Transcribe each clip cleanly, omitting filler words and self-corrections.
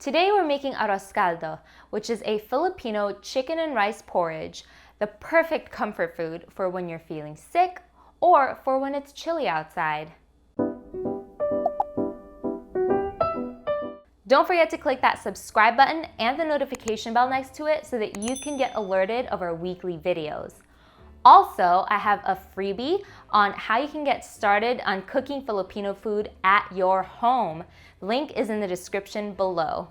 Today we're making Arroz Caldo, which is a Filipino chicken and rice porridge, the perfect comfort food for when you're feeling sick or for when it's chilly outside. Don't forget to click that subscribe button and the notification bell next to it so that you can get alerted of our weekly videos. Also, I have a freebie on how you can get started on cooking Filipino food at your home. Link is in the description below.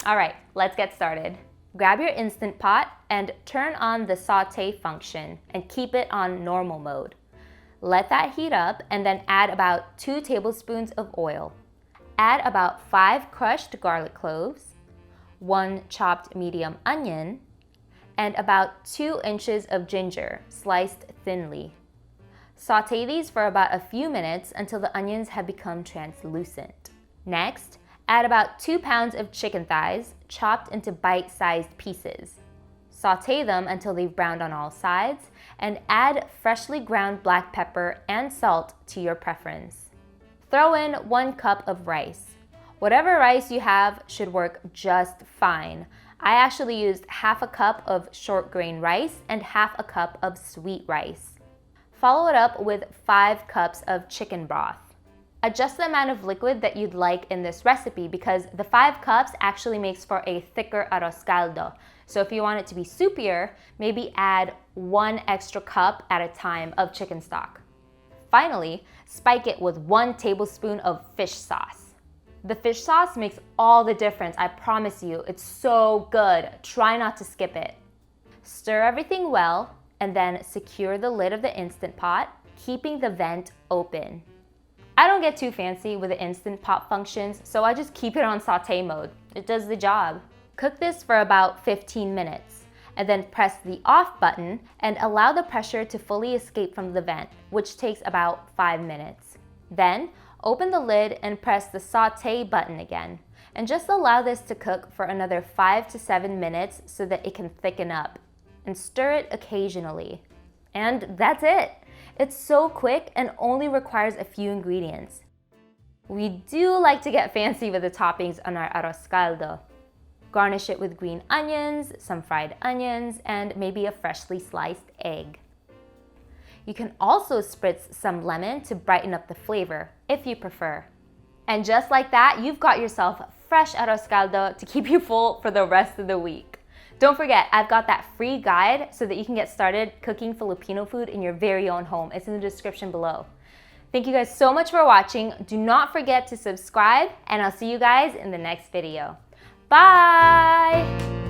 All right, let's get started. Grab your Instant Pot and turn on the sauté function and keep it on normal mode. Let that heat up and then add about 2 tablespoons of oil. Add about 5 crushed garlic cloves, 1 chopped medium onion, and about 2 inches of ginger, sliced thinly. Sauté these for about a few minutes until the onions have become translucent. Next, add about 2 pounds of chicken thighs, chopped into bite-sized pieces. Sauté them until they've browned on all sides, and add freshly ground black pepper and salt to your preference. Throw in 1 cup of rice. Whatever rice you have should work just fine. I actually used half a cup of short grain rice and half a cup of sweet rice. Follow it up with 5 cups of chicken broth. Adjust the amount of liquid that you'd like in this recipe because the 5 cups actually makes for a thicker arroz caldo. So if you want it to be soupier, maybe add 1 extra cup at a time of chicken stock. Finally, spike it with 1 tablespoon of fish sauce. The fish sauce makes all the difference, I promise you. It's so good. Try not to skip it. Stir everything well and then secure the lid of the Instant Pot, keeping the vent open. I don't get too fancy with the Instant Pot functions, so I just keep it on sauté mode. It does the job. Cook this for about 15 minutes and then press the off button and allow the pressure to fully escape from the vent, which takes about 5 minutes. Then, open the lid and press the sauté button again, and just allow this to cook for another 5 to 7 minutes so that it can thicken up, and stir it occasionally. And that's it! It's so quick and only requires a few ingredients. We do like to get fancy with the toppings on our arroz caldo. Garnish it with green onions, some fried onions, and maybe a freshly sliced egg. You can also spritz some lemon to brighten up the flavor, if you prefer. And just like that, you've got yourself fresh arroz caldo to keep you full for the rest of the week. Don't forget, I've got that free guide so that you can get started cooking Filipino food in your very own home. It's in the description below. Thank you guys so much for watching. Do not forget to subscribe, and I'll see you guys in the next video. Bye!